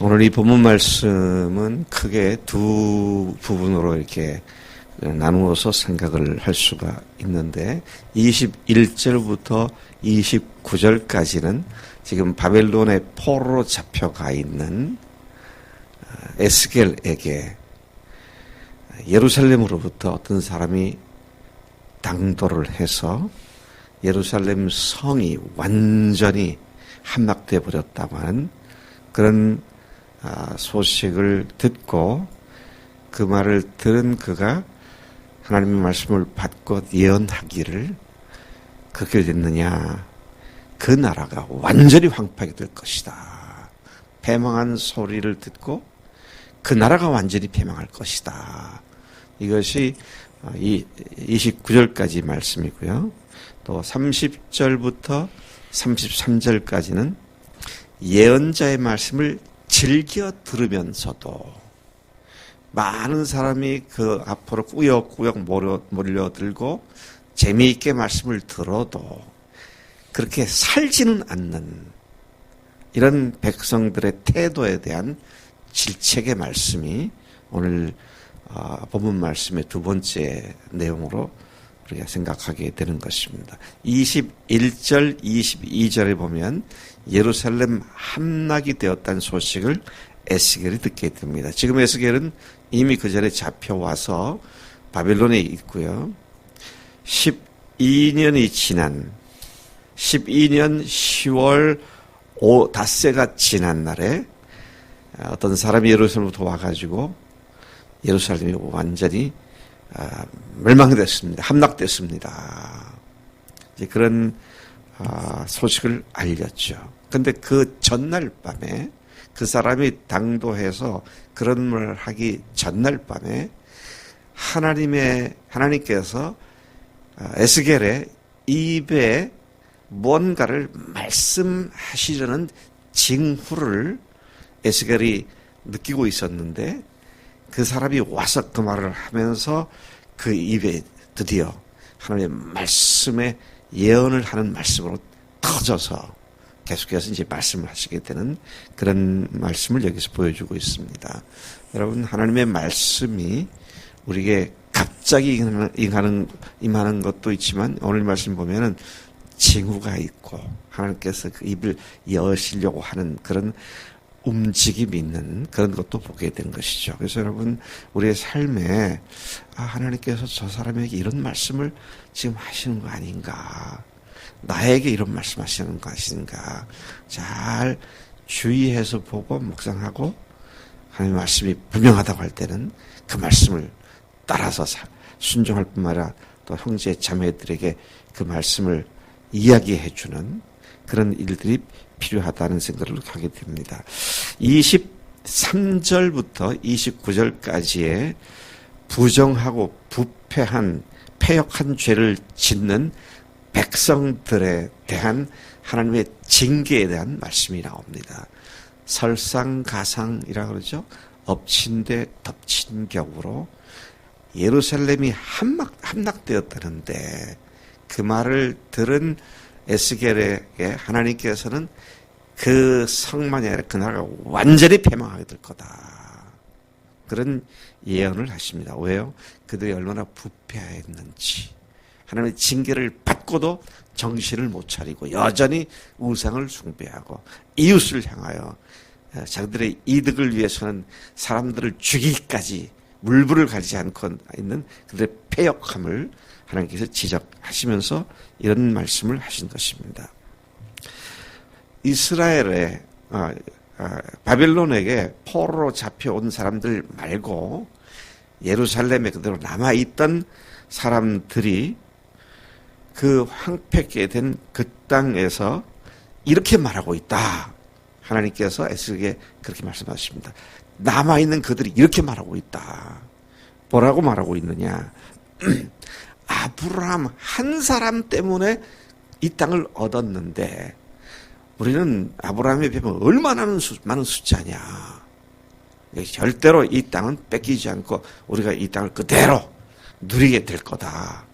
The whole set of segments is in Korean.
오늘 이 본문 말씀은 크게 두 부분으로 이렇게 나누어서 생각을 할 수가 있는데 21절부터 29절까지는 지금 바벨론의 포로로 잡혀가 있는 에스겔에게 예루살렘으로부터 어떤 사람이 당도를 해서 예루살렘 성이 완전히 함락되어 버렸다고 하는 그런 소식을 듣고 그 말을 들은 그가 하나님의 말씀을 받고 예언하기를 그렇게 됐느냐. 그 나라가 완전히 황폐하게 될 것이다. 패망한 소리를 듣고 그 나라가 완전히 패망할 것이다. 이것이 29절까지 말씀이고요. 또 30절부터 33절까지는 예언자의 말씀을 즐겨 들으면서도 많은 사람이 그 앞으로 꾸역꾸역 몰려들고 재미있게 말씀을 들어도 그렇게 살지는 않는 이런 백성들의 태도에 대한 질책의 말씀이 오늘 본문 말씀의 두 번째 내용으로 우리가 생각하게 되는 것입니다. 21절, 22절에 보면 예루살렘 함락이 되었다는 소식을 에스겔이 듣게 됩니다. 지금 에스겔은 이미 그 전에 잡혀와서 바벨론에 있고요. 12년이 지난 12년 10월 닷새가 지난 날에 어떤 사람이 예루살렘부터 와가지고 예루살렘이 완전히 멸망됐습니다. 함락됐습니다. 이제 그런 소식을 알렸죠. 근데 그 전날 밤에 그 사람이 당도해서 그런 말을 하기 전날 밤에 하나님께서 에스겔의 입에 뭔가를 말씀하시려는 징후를 에스겔이 느끼고 있었는데 그 사람이 와서 그 말을 하면서 그 입에 드디어 하나님의 말씀에 예언을 하는 말씀으로 터져서 계속해서 이제 말씀을 하시게 되는 그런 말씀을 여기서 보여주고 있습니다. 여러분, 하나님의 말씀이 우리에게 갑자기 임하는 것도 있지만 오늘 말씀 보면은 징후가 있고 하나님께서 그 입을 여시려고 하는 그런 움직임이 있는 그런 것도 보게 된 것이죠. 그래서 여러분, 우리의 삶에 하나님께서 저 사람에게 이런 말씀을 지금 하시는 거 아닌가, 나에게 이런 말씀 하시는 것인가 잘 주의해서 보고 묵상하고 하나님의 말씀이 분명하다고 할 때는 그 말씀을 따라서 순종할 뿐만 아니라 또 형제 자매들에게 그 말씀을 이야기해 주는 그런 일들이 필요하다는 생각을 하게 됩니다. 23절부터 29절까지의 부정하고 부패한 패역한 죄를 짓는 백성들에 대한 하나님의 징계에 대한 말씀이 나옵니다. 설상가상이라고 그러죠. 엎친 데 덮친 격으로 예루살렘이 함락되었다는데 그 말을 들은 에스겔에게 하나님께서는 그 성만이 아니라 그 나라가 완전히 패망하게 될 거다. 그런 예언을 하십니다. 왜요? 그들이 얼마나 부패했는지. 하나님의 징계를 받고도 정신을 못 차리고 여전히 우상을 숭배하고 이웃을 향하여 자기들의 이득을 위해서는 사람들을 죽이기까지 물불을 가리지 않고 있는 그들의 패역함을 하나님께서 지적하시면서 이런 말씀을 하신 것입니다. 이스라엘의 바벨론에게 포로로 잡혀온 사람들 말고 예루살렘에 그대로 남아있던 사람들이 그 황폐케 된 그 땅에서 이렇게 말하고 있다. 하나님께서 에스겔에게 그렇게 말씀하십니다. 남아있는 그들이 이렇게 말하고 있다. 뭐라고 말하고 있느냐. 아브라함 한 사람 때문에 이 땅을 얻었는데 우리는 아브라함에 비하면 얼마나 많은 숫자냐. 절대로 이 땅은 뺏기지 않고 우리가 이 땅을 그대로 누리게 될 거다.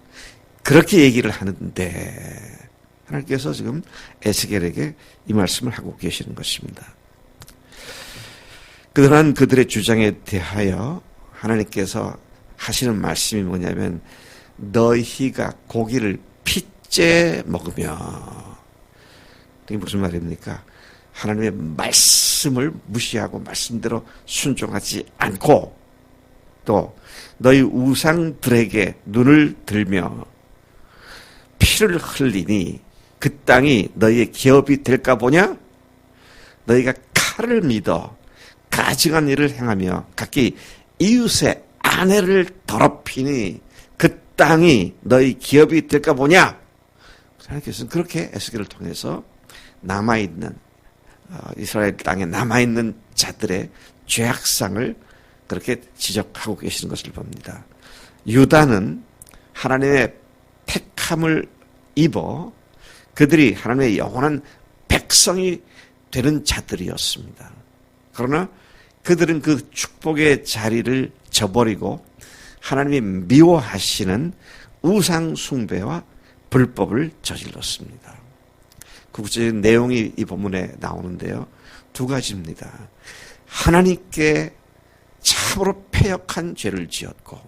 그렇게 얘기를 하는데 하나님께서 지금 에스겔에게 이 말씀을 하고 계시는 것입니다. 그러한 그들의 주장에 대하여 하나님께서 하시는 말씀이 뭐냐면 너희가 고기를 핏째 먹으며, 이게 무슨 말입니까? 하나님의 말씀을 무시하고 말씀대로 순종하지 않고 또 너희 우상들에게 눈을 들며 피를 흘리니 그 땅이 너희의 기업이 될까 보냐? 너희가 칼을 믿어 가증한 일을 행하며 각기 이웃의 아내를 더럽히니 그 땅이 너희 기업이 될까 보냐? 하나님께서는 그렇게 에스겔을 통해서 남아있는 이스라엘 땅에 남아있는 자들의 죄악상을 그렇게 지적하고 계시는 것을 봅니다. 유다는 하나님의 택함을 입어 그들이 하나님의 영원한 백성이 되는 자들이었습니다. 그러나 그들은 그 축복의 자리를 저버리고 하나님이 미워하시는 우상 숭배와 불법을 저질렀습니다. 그 구체적인 내용이 이 본문에 나오는데요. 두 가지입니다. 하나님께 참으로 패역한 죄를 지었고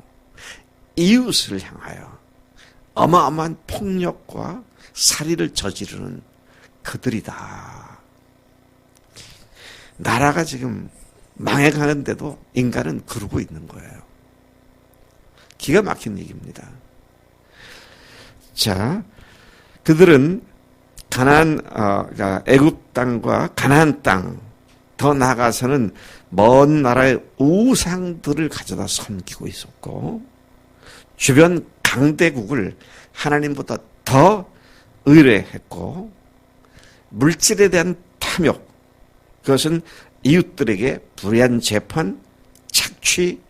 이웃을 향하여 어마어마한 폭력과 살인을 저지르는 그들이다. 나라가 지금 망해가는데도 인간은 그러고 있는 거예요. 기가 막힌 얘기입니다. 자, 그들은 애굽 땅과 가나안 땅, 더 나아가서는 먼 나라의 우상들을 가져다 섬기고 있었고 주변 강대국을 하나님보다 더 의뢰했고 물질에 대한 탐욕, 그것은 이웃들에게 불의한 재판, 착취,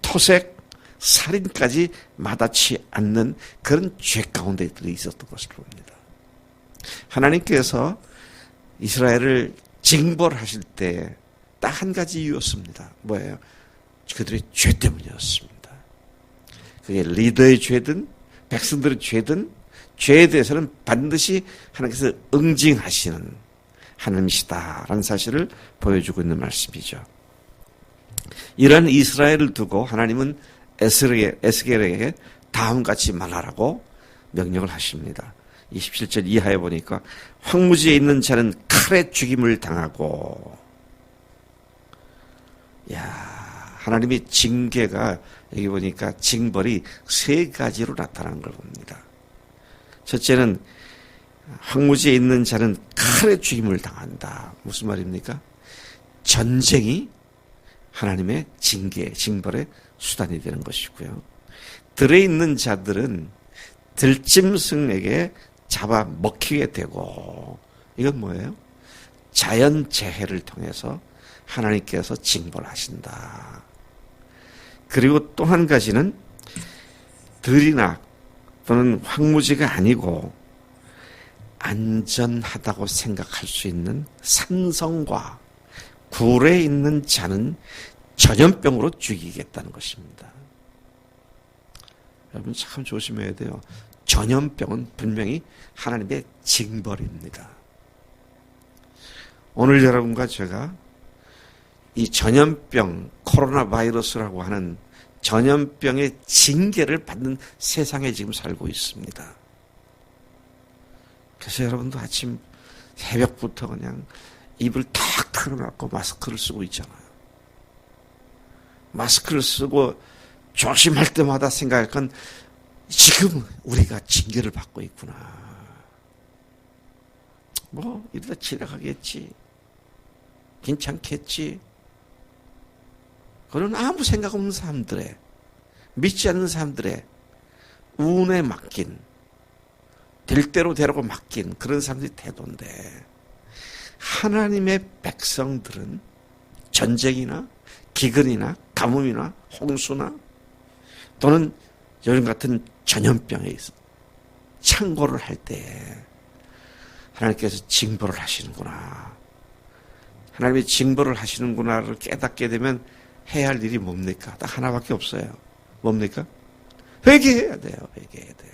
토색, 살인까지 마다치 않는 그런 죄 가운데 있었던 것을 봅니다. 하나님께서 이스라엘을 징벌하실 때 딱 한 가지 이유였습니다. 뭐예요? 그들의 죄 때문이었습니다. 그게 리더의 죄든 백성들의 죄든 죄에 대해서는 반드시 하나님께서 응징하시는 하나님이시다라는 사실을 보여주고 있는 말씀이죠. 이러한 이스라엘을 두고 하나님은 에스겔에게 다음같이 말하라고 명령을 하십니다. 27절 이하에 보니까 황무지에 있는 자는 칼에 죽임을 당하고, 하나님의 징계가 여기 보니까 징벌이 세 가지로 나타난 걸 봅니다. 첫째는 황무지에 있는 자는 칼에 죽임을 당한다. 무슨 말입니까? 전쟁이 하나님의 징벌의 수단이 되는 것이고요. 들에 있는 자들은 들짐승에게 잡아 먹히게 되고, 이건 뭐예요? 자연재해를 통해서 하나님께서 징벌하신다. 그리고 또 한 가지는 들이나 또는 황무지가 아니고 안전하다고 생각할 수 있는 산성과 굴에 있는 자는 전염병으로 죽이겠다는 것입니다. 여러분 참 조심해야 돼요. 전염병은 분명히 하나님의 징벌입니다. 오늘 여러분과 제가 이 전염병, 코로나 바이러스라고 하는 전염병의 징계를 받는 세상에 지금 살고 있습니다. 그래서 여러분도 아침 새벽부터 그냥 입을 탁 털어놓고 마스크를 쓰고 있잖아요. 마스크를 쓰고 조심할 때마다 생각할 건 지금 우리가 징계를 받고 있구나. 뭐 이러다 지나가겠지. 괜찮겠지. 그런 아무 생각 없는 사람들의, 믿지 않는 사람들의 운에 맡긴, 될 대로 되라고 맡긴 그런 사람들이 태도인데, 하나님의 백성들은 전쟁이나 기근이나 가뭄이나 홍수나 또는 요즘 같은 전염병에 있어 창고를 할 때 하나님께서 징벌을 하시는구나, 하나님이 징벌을 하시는구나를 깨닫게 되면 해야 할 일이 뭡니까? 딱 하나밖에 없어요. 뭡니까? 회개해야 돼요. 회개해야 돼요.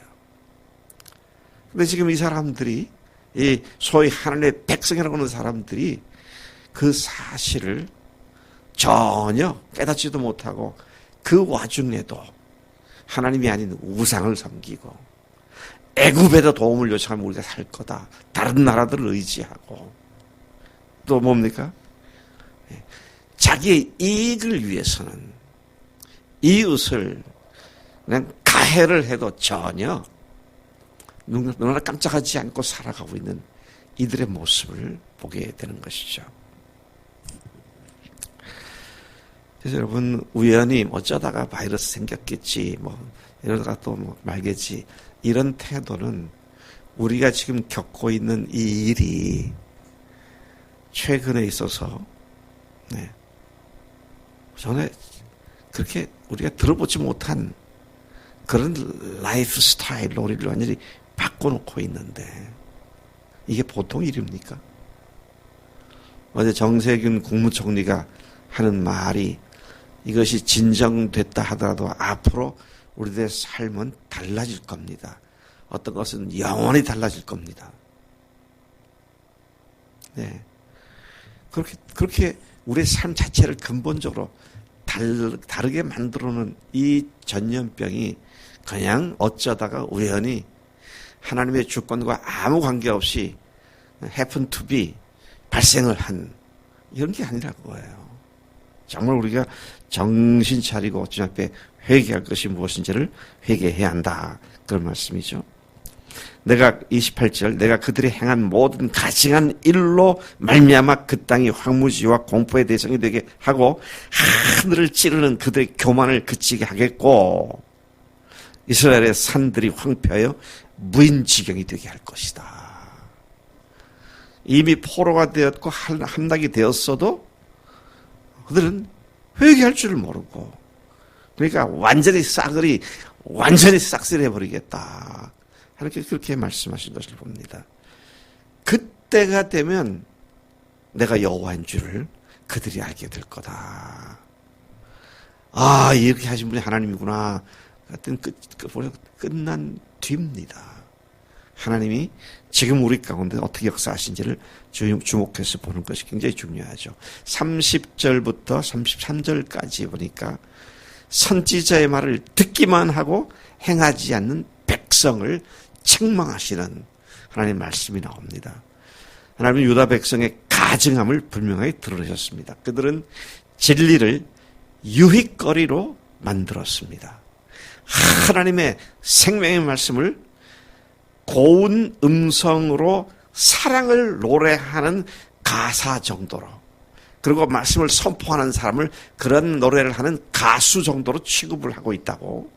근데 지금 이 사람들이, 이 소위 하나님의 백성이라고 하는 사람들이 그 사실을 전혀 깨닫지도 못하고 그 와중에도 하나님이 아닌 우상을 섬기고 애굽에도 도움을 요청하면 우리가 살 거다. 다른 나라들을 의지하고 또 뭡니까? 자기의 이익을 위해서는 이웃을 그냥 가해를 해도 전혀 누구나 깜짝하지 않고 살아가고 있는 이들의 모습을 보게 되는 것이죠. 그래서 여러분, 우연히 어쩌다가 바이러스 생겼겠지, 이러다가 또 말겠지, 이런 태도는 우리가 지금 겪고 있는 이 일이 최근에 있어서, 전에 그렇게 우리가 들어보지 못한 그런 라이프 스타일로 우리를 완전히 바꿔놓고 있는데, 이게 보통 일입니까? 어제 정세균 국무총리가 하는 말이 이것이 진정됐다 하더라도 앞으로 우리들의 삶은 달라질 겁니다. 어떤 것은 영원히 달라질 겁니다. 네. 그렇게 우리의 삶 자체를 근본적으로 다르게 만들어놓은 이 전염병이 그냥 어쩌다가 우연히 하나님의 주권과 아무 관계없이 happen to be 발생을 한 이런 게 아니라고 해요. 정말 우리가 정신 차리고 주님 앞에 회개할 것이 무엇인지를 회개해야 한다. 그런 말씀이죠. 28절 내가 그들이 행한 모든 가증한 일로 말미암아 그 땅이 황무지와 공포의 대상이 되게 하고 하늘을 찌르는 그들의 교만을 그치게 하겠고 이스라엘의 산들이 황폐하여 무인지경이 되게 할 것이다. 이미 포로가 되었고 함락이 되었어도 그들은 회개할 줄을 모르고 그러니까 완전히 싹쓸이해버리겠다. 하나님께 그렇게 말씀하신 것을 봅니다. 그때가 되면 내가 여호와인 줄을 그들이 알게 될 거다. 아, 이렇게 하신 분이 하나님이구나. 같은 끝난 뒤입니다. 하나님이 지금 우리 가운데 어떻게 역사하신지를 주목해서 보는 것이 굉장히 중요하죠. 30절부터 33절까지 보니까 선지자의 말을 듣기만 하고 행하지 않는 백성을 책망하시는 하나님의 말씀이 나옵니다. 하나님은 유다 백성의 가증함을 분명하게 드러내셨습니다. 그들은 진리를 유익거리로 만들었습니다. 하나님의 생명의 말씀을 고운 음성으로 사랑을 노래하는 가사 정도로 그리고 말씀을 선포하는 사람을 그런 노래를 하는 가수 정도로 취급을 하고 있다고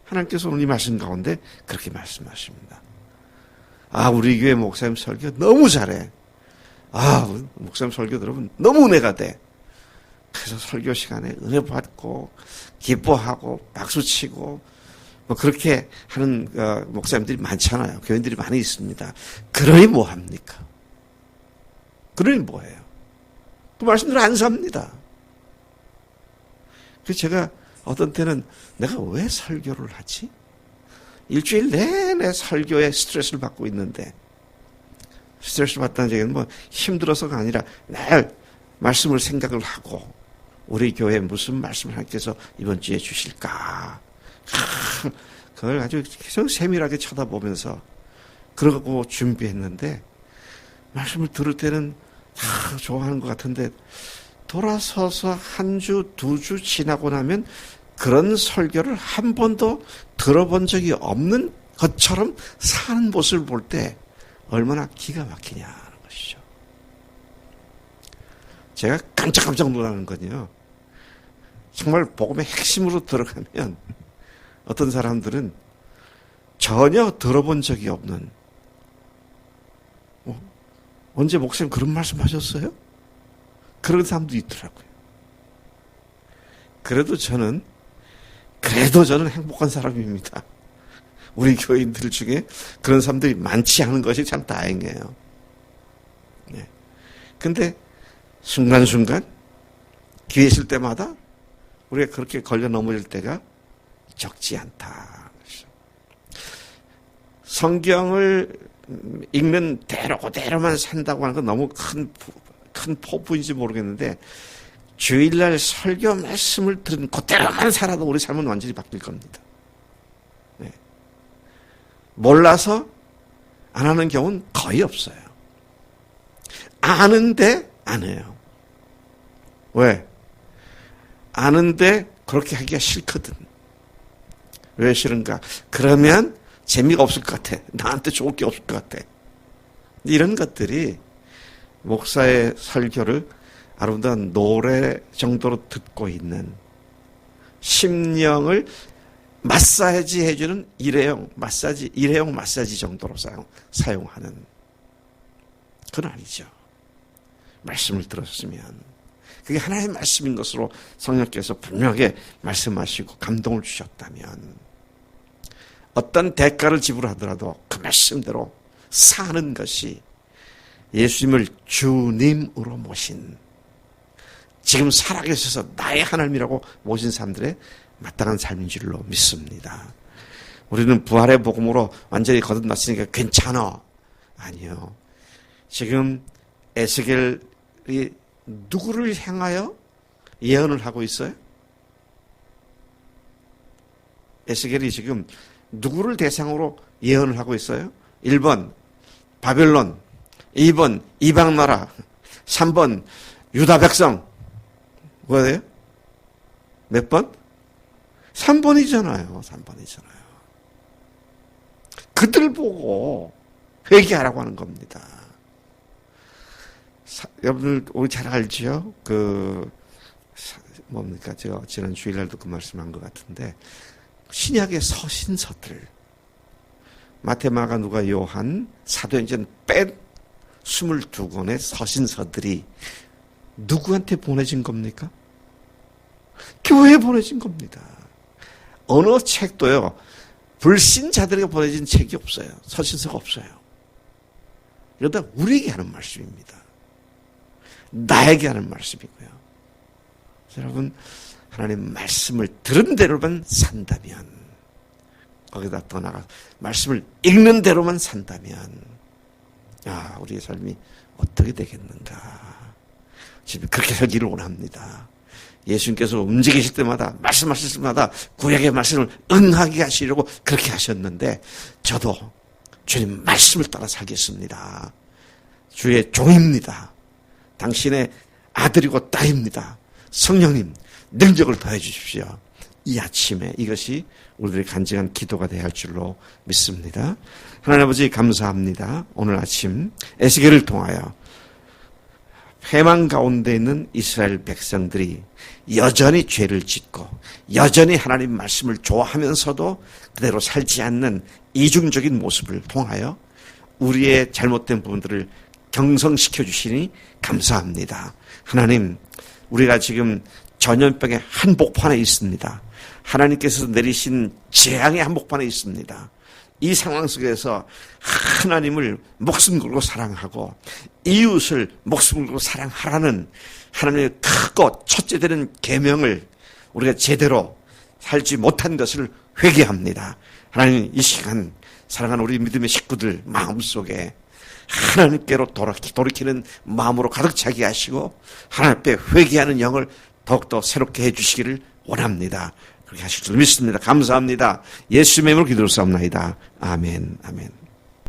하나님께서 오늘 이 말씀 가운데 그렇게 말씀하십니다. 아, 우리 교회 목사님 설교 너무 잘해. 아, 목사님 설교 들으면 너무 은혜가 돼. 그래서 설교 시간에 은혜 받고 기뻐하고 박수치고 그렇게 하는 목사님들이 많잖아요. 교인들이 많이 있습니다. 그러니 뭐합니까? 그러니 뭐해요? 그 말씀대로 안 삽니다. 그래서 제가 어떤 때는 내가 왜 설교를 하지? 일주일 내내 설교에 스트레스를 받고 있는데 스트레스를 받다는 얘기는 힘들어서가 아니라 날 말씀을 생각을 하고 우리 교회에 무슨 말씀을 하나님께서 이번 주에 주실까? 그걸 아주 계속 세밀하게 쳐다보면서 그러고 준비했는데 말씀을 들을 때는 다 좋아하는 것 같은데 돌아서서 한 주, 두 주 지나고 나면 그런 설교를 한 번도 들어본 적이 없는 것처럼 사는 모습을 볼 때 얼마나 기가 막히냐는 것이죠. 제가 깜짝깜짝 놀라는 건요. 정말 복음의 핵심으로 들어가면 어떤 사람들은 전혀 들어본 적이 없는 언제 목사님 그런 말씀 하셨어요? 그런 사람도 있더라고요. 그래도 저는 행복한 사람입니다. 우리 교인들 중에 그런 사람들이 많지 않은 것이 참 다행이에요. 네. 근데 순간순간 기회 있을 때마다 우리가 그렇게 걸려 넘어질 때가 적지 않다. 성경을 읽는 대로 그대로만 산다고 하는 건 너무 큰 포부인지 모르겠는데 주일날 설교 말씀을 들은 그대로만 살아도 우리 삶은 완전히 바뀔 겁니다. 네. 몰라서 안 하는 경우는 거의 없어요. 아는데 안 해요. 왜? 아는데 그렇게 하기가 싫거든. 왜 싫은가? 그러면 재미가 없을 것 같아. 나한테 좋을 게 없을 것 같아. 이런 것들이 목사의 설교를 아름다운 노래 정도로 듣고 있는, 심령을 마사지 해주는 일회용 마사지 정도로 사용하는, 그건 아니죠. 말씀을 들었으면 그게 하나의 말씀인 것으로 성령께서 분명하게 말씀하시고 감동을 주셨다면 어떤 대가를 지불하더라도 그 말씀대로 사는 것이 예수님을 주님으로 모신, 지금 살아계셔서 나의 하나님이라고 모신 사람들의 마땅한 삶인 줄로 믿습니다. 우리는 부활의 복음으로 완전히 거듭났으니까 괜찮아. 아니요. 지금 에스겔이 누구를 향하여 예언을 하고 있어요? 에스겔이 지금 누구를 대상으로 예언을 하고 있어요? 1번 바벨론, 2번 이방나라, 3번 유다 백성. 뭐예요? 몇 번? 3번이잖아요. 3번이잖아요. 그들 보고 회개하라고 하는 겁니다. 여러분들 우리 잘 알죠? 뭡니까? 제가 지난 주일날도 그 말씀한 것 같은데, 신약의 서신서들, 마태, 마가, 누가, 요한, 사도행전 뺀 22권의 서신서들이 누구한테 보내진 겁니까? 교회에 보내진 겁니다. 어느 책도요, 불신자들에게 보내진 책이 없어요. 서신서가 없어요. 이러다 우리에게 하는 말씀입니다. 나에게 하는 말씀이고요. 여러분, 하나님 말씀을 들은 대로만 산다면, 거기다 더 나아가 말씀을 읽는 대로만 산다면, 우리의 삶이 어떻게 되겠는가. 지금 그렇게 살기를 원합니다. 예수님께서 움직이실 때마다, 말씀하실 때마다 구약의 말씀을 응하게 하시려고 그렇게 하셨는데, 저도 주님 말씀을 따라 살겠습니다. 주의 종입니다. 당신의 아들이고 딸입니다. 성령님, 능력을 더해 주십시오. 이 아침에 이것이 우리들의 간증한 기도가 되어야 할 줄로 믿습니다. 하나님 아버지 감사합니다. 오늘 아침 에스겔을 통하여 패망 가운데 있는 이스라엘 백성들이 여전히 죄를 짓고 여전히 하나님 말씀을 좋아하면서도 그대로 살지 않는 이중적인 모습을 통하여 우리의 잘못된 부분들을 경성시켜 주시니 감사합니다. 하나님, 우리가 지금 전염병의 한복판에 있습니다. 하나님께서 내리신 재앙의 한복판에 있습니다. 이 상황 속에서 하나님을 목숨 걸고 사랑하고 이웃을 목숨 걸고 사랑하라는 하나님의 크고 첫째 되는 계명을 우리가 제대로 살지 못한 것을 회개합니다. 하나님, 이 시간 사랑하는 우리 믿음의 식구들 마음속에 하나님께로 돌이키는 마음으로 가득 차게 하시고 하나님 앞에 회개하는 영을 더욱더 새롭게 해주시기를 원합니다. 그렇게 하실 줄 믿습니다. 감사합니다. 예수님의 이름으로 기도를 싸움나이다. 아멘. 아멘.